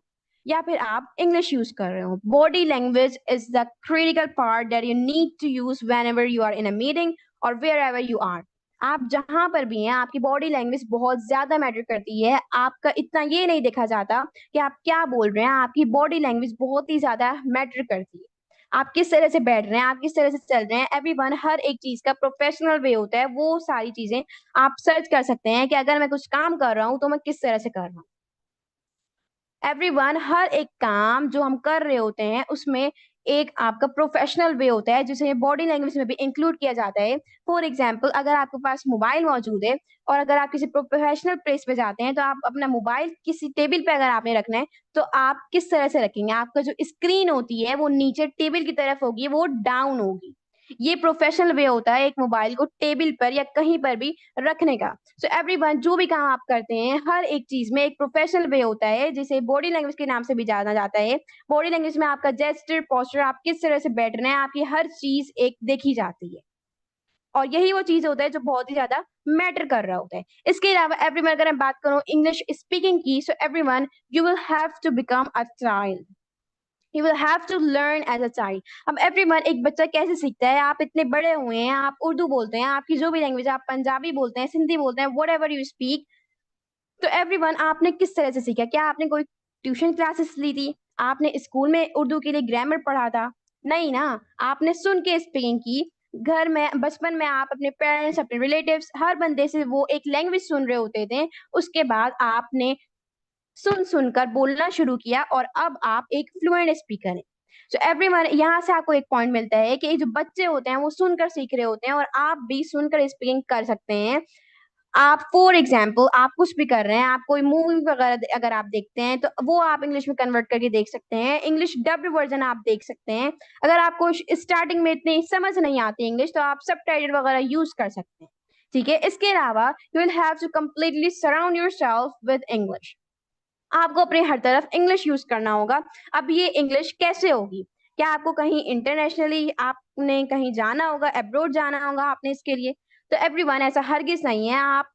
या फिर आप इंग्लिश यूज कर रहे हो, body language is the critical part that you need to use whenever you are in a meeting और वेयर एवर यू आर। आप जहां पर भी हैं, आपकी बॉडी लैंग्वेज बहुत ज्यादा मैटर करती है। आपका इतना ये नहीं देखा जाता कि आप क्या बोल रहे हैं, आपकी बॉडी लैंग्वेज बहुत ही ज्यादा मैटर करती है। आप किस तरह से बैठ रहे हैं, आप किस तरह से चल रहे हैं, एवरीवन, हर एक चीज का प्रोफेशनल वे होता है, वो सारी चीजें आप सर्च कर सकते हैं कि अगर मैं कुछ काम कर रहा हूँ तो मैं किस तरह से कर रहा हूँ। एवरीवन, हर एक काम जो हम कर रहे होते हैं उसमें एक आपका प्रोफेशनल वे होता है, जिसे बॉडी लैंग्वेज में भी इंक्लूड किया जाता है। फॉर एग्जाम्पल, अगर आपके पास मोबाइल मौजूद है और अगर आप किसी प्रोफेशनल प्लेस पे जाते हैं, तो आप अपना मोबाइल किसी टेबल पे अगर आपने रखना है तो आप किस तरह से रखेंगे, आपका जो स्क्रीन होती है वो नीचे टेबल की तरफ होगी, वो डाउन होगी। ये प्रोफेशनल वे होता है एक मोबाइल को टेबल पर या कहीं पर भी रखने का। सो एवरीवन, जो भी काम आप करते हैं हर एक चीज में एक प्रोफेशनल वे होता है, जिसे बॉडी लैंग्वेज के नाम से भी जाना जाता है। बॉडी लैंग्वेज में आपका जेस्चर, पोस्चर, आप किस तरह से बैठ रहे हैं, आपकी हर चीज एक देखी जाती है, और यही वो चीज होता है जो बहुत ही ज्यादा मैटर कर रहा होता है। इसके अलावा एवरीवन, अगर मैं बात करूं इंग्लिश स्पीकिंग की, so everyone, you will have to become a child, you will have to learn as a child। अब everyone, एक बच्चा कैसे सीखता है, आप इतने बड़े हुए हैं, आप उर्दू बोलते हैं, आपकी जो भी लैंग्वेज, आप पंजाबी बोलते हैं, सिंधी बोलते हैं, वट एवर यू स्पीक, तो एवरीवन, आपने किस तरह से सीखा, क्या आपने कोई ट्यूशन क्लासेस ली थी, आपने स्कूल में उर्दू के लिए ग्रामर पढ़ा था? नहीं ना, आपने सुन के स्पीकिंग की। घर में बचपन में आप अपने पेरेंट्स, अपने रिलेटिव्स, हर बंदे से वो एक लैंग्वेज सुन रहे होते थे, उसके बाद आपने सुन सुनकर बोलना शुरू किया और अब आप एक फ्लुएंट स्पीकर हैं। सो एवरीवन, यहाँ से आपको एक पॉइंट मिलता है कि जो बच्चे होते हैं वो सुनकर सीख रहे होते हैं, और आप भी सुनकर स्पीकिंग कर सकते हैं। आप फॉर एग्जाम्पल, आप कुछ भी कर रहे हैं, आप कोई मूवी वगैरह अगर आप देखते हैं तो वो आप इंग्लिश में कन्वर्ट करके देख सकते हैं, इंग्लिश डब्ड वर्जन आप देख सकते हैं। अगर आपको स्टार्टिंग में इतनी समझ नहीं आती इंग्लिश, तो आप सबटाइटल वगैरह यूज कर सकते हैं। ठीक है, इसके अलावा you will have to completely surround yourself with English. आपको अपने हर तरफ इंग्लिश यूज करना होगा। अब ये इंग्लिश कैसे होगी? क्या आपको कहीं इंटरनेशनली आपने कहीं जाना होगा, अब्रॉड जाना होगा आपने इसके लिए? तो एवरीवन, ऐसा हरगिज नहीं है। आप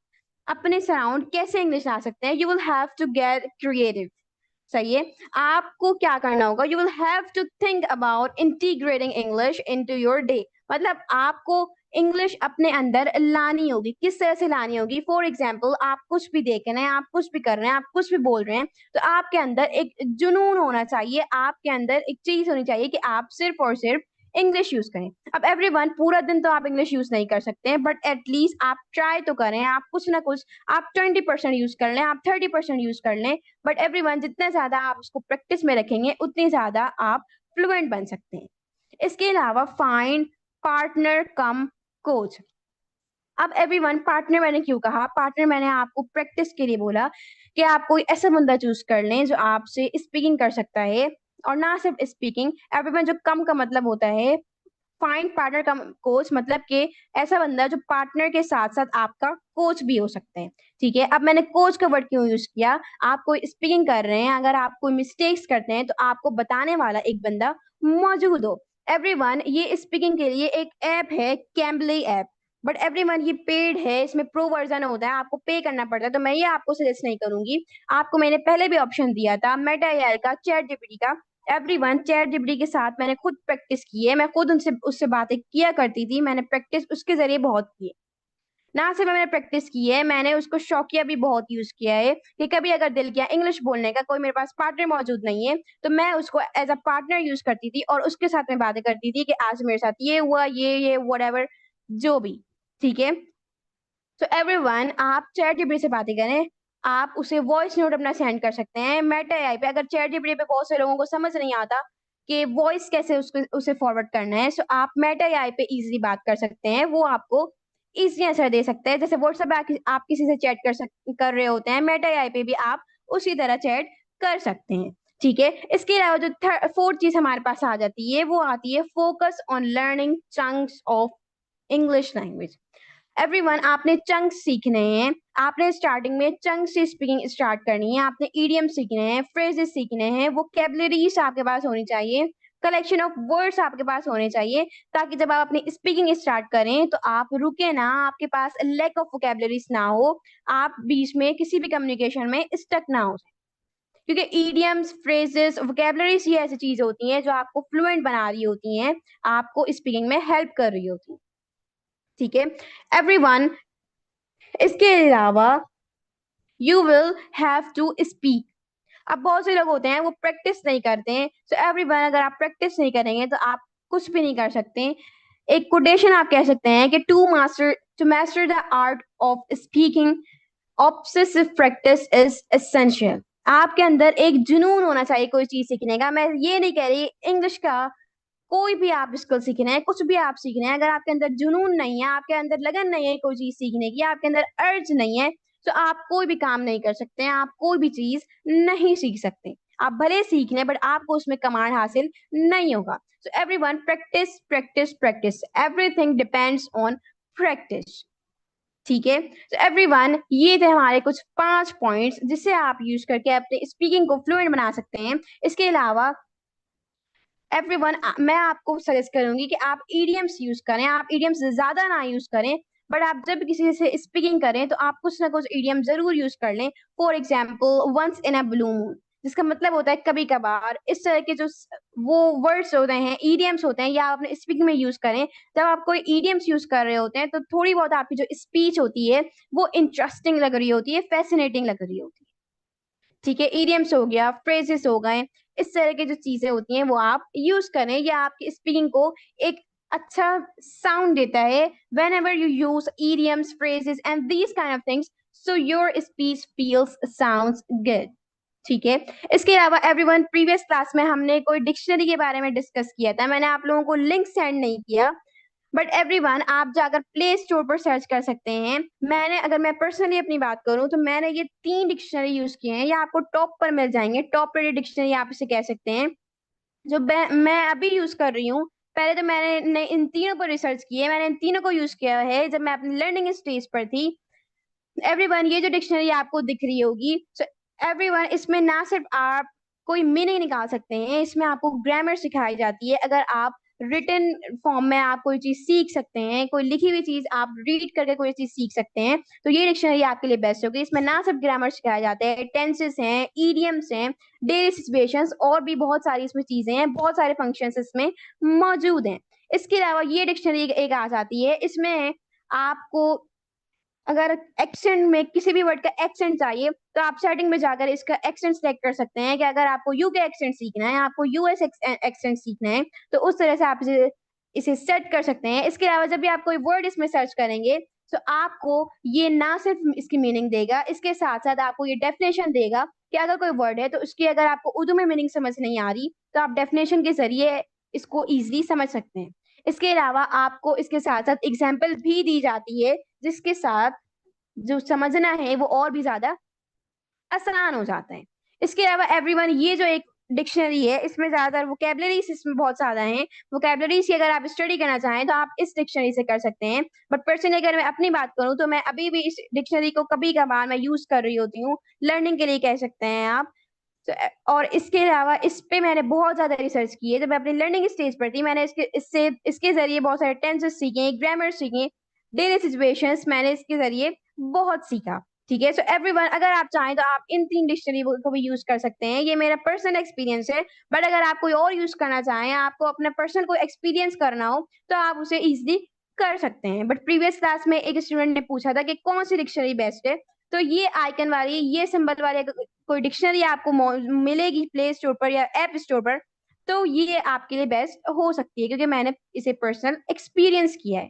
अपने सराउंड कैसे इंग्लिश ला सकते हैं? You will have to get creative. सही है, आपको क्या करना होगा? You will have to think about integrating English into your day. मतलब आपको इंग्लिश अपने अंदर लानी होगी। किस तरह से लानी होगी? फॉर एग्जाम्पल, आप कुछ भी देख रहे हैं, आप कुछ भी कर रहे हैं, आप कुछ भी बोल रहे हैं, तो आपके अंदर एक जुनून होना चाहिए, आपके अंदर एक चीज होनी चाहिए कि आप सिर्फ और सिर्फ इंग्लिश यूज करें। अब एवरीवन, पूरा दिन तो आप इंग्लिश यूज नहीं कर सकते हैं, बट एटलीस्ट आप ट्राई तो करें। आप कुछ ना कुछ, आप 20% यूज कर लें, आप 30% यूज कर लें, बट एवरीवन, जितना ज्यादा आप उसको प्रैक्टिस में रखेंगे उतनी ज्यादा आप फ्लुएंट बन सकते हैं। इसके अलावा फाइंड पार्टनर कम कोच। अब एवरीवन, पार्टनर मैंने क्यों कहा? पार्टनर मैंने आपको प्रैक्टिस के लिए बोला कि आप कोई ऐसा बंदा चूज कर लें जो आपसे स्पीकिंग कर सकता है, और ना सिर्फ स्पीकिंग। एवरीवन, जो कम का मतलब होता है, फाइंड पार्टनर कम कोच, मतलब कि ऐसा बंदा जो पार्टनर के साथ साथ आपका कोच भी हो सकते हैं। ठीक है, अब मैंने कोच का वर्ड क्यों यूज किया? आप कोई स्पीकिंग कर रहे हैं, अगर आप कोई मिस्टेक्स करते हैं तो आपको बताने वाला एक बंदा मौजूद हो। एवरीवन, ये स्पीकिंग के लिए एक ऐप है, कैम्बली ऐप, बट एवरीवन ये पेड है, इसमें प्रो वर्जन होता है, आपको पे करना पड़ता है, तो मैं ये आपको सजेस्ट नहीं करूंगी। आपको मैंने पहले भी ऑप्शन दिया था, मेटा एआई का, चैट जीपीटी का। एवरीवन, चैट जीपीटी के साथ मैंने खुद प्रैक्टिस की है, मैं खुद उनसे उससे बातें किया करती थी, मैंने प्रैक्टिस उसके जरिए बहुत की है। ना सिर्फ मैंने प्रैक्टिस की है, मैंने उसको शौकिया भी बहुत यूज किया है कि कभी अगर दिल किया इंग्लिश बोलने का, कोई मेरे पास पार्टनर मौजूद नहीं है, तो मैं उसको एज अ पार्टनर यूज करती थी और उसके साथ में बातें करती थी कि आज मेरे साथ ये हुआ, ये व्हाटएवर, जो भी। ठीक है, तो एवरीवन, आप चैट जीपीटी से बातें करें। आप उसे वॉइस नोट अपना सेंड कर सकते हैं मेटा एआई पे। अगर चैट जीपीटी पे बहुत से लोगों को समझ नहीं आता कि वॉइस कैसे उसको उसे फॉरवर्ड करना है, सो आप मेटा एआई पे इजीली बात कर सकते हैं, वो आपको इजी आंसर दे सकता है। जैसे व्हाट्सएप आप किसी से चैट कर रहे होते हैं, मेटा एआई पे भी आप उसी तरह चैट कर सकते हैं। ठीक है, इसके अलावा जो फोर्थ चीज हमारे पास आ जाती है, वो आती है focus on learning chunks of English language. Everyone, आपने चंक्स सीखने हैं, आपने स्टार्टिंग में चंक्स से स्पीकिंग स्टार्ट करनी है, आपने ईडियम सीखने हैं, फ्रेजेस सीखने हैं, वोकैबुलरीज आपके पास होनी चाहिए, कलेक्शन ऑफ वर्ड्स आपके पास होने चाहिए, ताकि जब आप अपनी स्पीकिंग स्टार्ट करें तो आप रुके ना, आपके पास लैक ऑफ वोकैबुलरीज ना हो, आप बीच में किसी भी कम्युनिकेशन में स्टक ना हो। क्योंकि ईडियम्स, फ्रेजेस, वोकैबुलरीज ये ऐसी चीज होती हैं जो आपको फ्लुएंट बना रही होती हैं, आपको स्पीकिंग में हेल्प कर रही होती हैं। ठीक है, एवरीवन, इसके अलावा you will have to speak. अब बहुत से लोग होते हैं वो प्रैक्टिस नहीं करते हैं, सो एवरीवन, अगर आप प्रैक्टिस नहीं करेंगे तो आप कुछ भी नहीं कर सकते। एक कोटेशन आप कह सकते हैं कि to master the art of speaking, obsessive practice is essential. आपके अंदर एक जुनून होना चाहिए कोई चीज सीखने का। मैं ये नहीं कह रही इंग्लिश का, कोई भी आप स्किल सीखना है, कुछ भी आप सीखना है, अगर आपके अंदर जुनून नहीं है, आपके अंदर लगन नहीं है कोई चीज सीखने की, आपके अंदर अर्ज नहीं है, तो आप कोई भी काम नहीं कर सकते हैं, आप कोई भी चीज नहीं सीख सकते। आप भले सीख लें, बट आपको उसमें कमांड हासिल नहीं होगा। So everyone, practice practice practice, everything depends on practice. ठीक है, तो एवरीवन, ये थे हमारे कुछ 5 पॉइंट्स जिससे आप यूज करके अपने स्पीकिंग को फ्लुएंट बना सकते हैं। इसके अलावा एवरीवन, मैं आपको सजेस्ट करूंगी कि आप ईडियम्स यूज करें, आप ईडियम्स ज्यादा ना यूज करें, बट आप जब किसी से स्पीकिंग करें तो आप कुछ ना कुछ ईडियम जरूर यूज कर लें। For example, once in a blue moon, जिसका मतलब होता है कभी कभार। इस तरह के जो वो वर्ड्स होते हैं, ईडियम्स होते हैं, या आप अपने स्पीकिंग में यूज करें। जब आप कोई ईडियम्स यूज कर रहे होते हैं तो थोड़ी बहुत आपकी जो स्पीच होती है वो इंटरेस्टिंग लग रही होती है, फैसिनेटिंग लग रही होती है। ठीक है, ईडियम्स हो गया, फ्रेजेस हो गए, इस तरह की जो चीजें होती हैं वो आप यूज करें, या आपकी स्पीकिंग को एक अच्छा साउंड देता है। When ever you use idioms, phrases and these kind of things, so your speech feels sounds good. ठीक है, इसके अलावा एवरीवन, प्रीवियस क्लास में हमने कोई डिक्शनरी के बारे में डिस्कस किया था, मैंने आप लोगों को लिंक सेंड नहीं किया, बट एवरीवन, आप जाकर प्ले स्टोर पर सर्च कर सकते हैं। मैंने, अगर मैं पर्सनली अपनी बात करूं, तो मैंने ये 3 डिक्शनरी यूज किए हैं, ये आपको टॉप पर मिल जाएंगे, टॉप रेटेड डिक्शनरी आप इसे कह सकते हैं, जो मैं अभी यूज कर रही हूँ। पहले तो मैंने इन तीनों पर रिसर्च की है, मैंने इन तीनों को यूज किया है जब मैं अपनी लर्निंग स्टेज पर थी। एवरीवन, ये जो डिक्शनरी आपको दिख रही होगी, सो एवरीवन, इसमें ना सिर्फ आप कोई मीनिंग निकाल सकते हैं, इसमें आपको ग्रामर सिखाई जाती है। अगर आप रिटन फॉर्म में आप कोई चीज सीख सकते हैं, कोई लिखी हुई चीज आप रीड करके कोई चीज सीख सकते हैं, तो ये डिक्शनरी आपके लिए बेस्ट होगी। इसमें ना सिर्फ ग्रामर सिखाया जाता है, टेंसेस हैं, ईडियम्स हैं, डेली सिचुएशंस, और भी बहुत सारी इसमें चीजें हैं, बहुत सारे फंक्शंस इसमें मौजूद हैं। इसके अलावा ये डिक्शनरी एक आ जाती है, इसमें आपको अगर एक्सेंट में किसी भी वर्ड का एक्सेंट चाहिए तो आप सेटिंग में जाकर इसका एक्सेंट सेलेक्ट कर सकते हैं कि अगर आपको यूके एक्सेंट सीखना है, आपको यूएस एक्सेंट सीखना है, तो उस तरह से आप इसे सेट कर सकते हैं। इसके अलावा जब भी आप कोई वर्ड इसमें सर्च करेंगे तो आपको ये ना सिर्फ इसकी मीनिंग देगा, इसके साथ-साथ आपको ये डेफिनेशन देगा कि अगर कोई वर्ड है तो उसकी अगर आपको उर्दू में मीनिंग समझ नहीं आ रही, तो आप डेफिनेशन के ज़रिए इसको ईज़िली समझ सकते हैं। इसके अलावा आपको इसके साथ-साथ एग्ज़ाम्पल भी दी जाती है, जिसके साथ जो समझना है वो और भी ज़्यादा आसान हो जाता है। इसके अलावा एवरीवन ये जो एक डिक्शनरी है, इसमें ज़्यादातर वोकैब्युलरीज़ इसमें बहुत ज़्यादा हैं। वोकैब्युलरीज़ की अगर आप स्टडी करना चाहें तो आप इस डिक्शनरी से कर सकते हैं। बट पर्सनली अगर मैं अपनी बात करूँ तो मैं अभी भी इस डिक्शनरी को कभी-कभार मैं यूज़ कर रही होती हूँ, लर्निंग के लिए कह सकते हैं आप। तो और इसके अलावा इस पे मैंने बहुत ज़्यादा रिसर्च की है। जब मैं अपनी लर्निंग स्टेज पर थी, मैंने इसके ज़रिए बहुत सारे टेंसेस सीखे, ग्रामर सीखे, डेली सिचुएशंस मैंने इसके ज़रिए बहुत सीखा। ठीक है? सो एवरीवन अगर आप चाहें तो आप इन 3 डिक्शनरी को भी यूज़ कर सकते हैं। ये मेरा पर्सनल एक्सपीरियंस है, बट अगर आप कोई और यूज़ करना चाहें, आपको अपना पर्सनल कोई एक्सपीरियंस करना हो, तो आप उसे ईज़िली कर सकते हैं। बट प्रीवियस क्लास में एक स्टूडेंट ने पूछा था कि कौन-सी डिक्शनरी बेस्ट है? तो ये आइकन वाली, ये सिंबल वाले कोई डिक्शनरी आपको मिलेगी प्ले स्टोर पर या ऐप स्टोर पर, तो ये आपके लिए बेस्ट हो सकती है क्योंकि मैंने इसे पर्सनल एक्सपीरियंस किया है।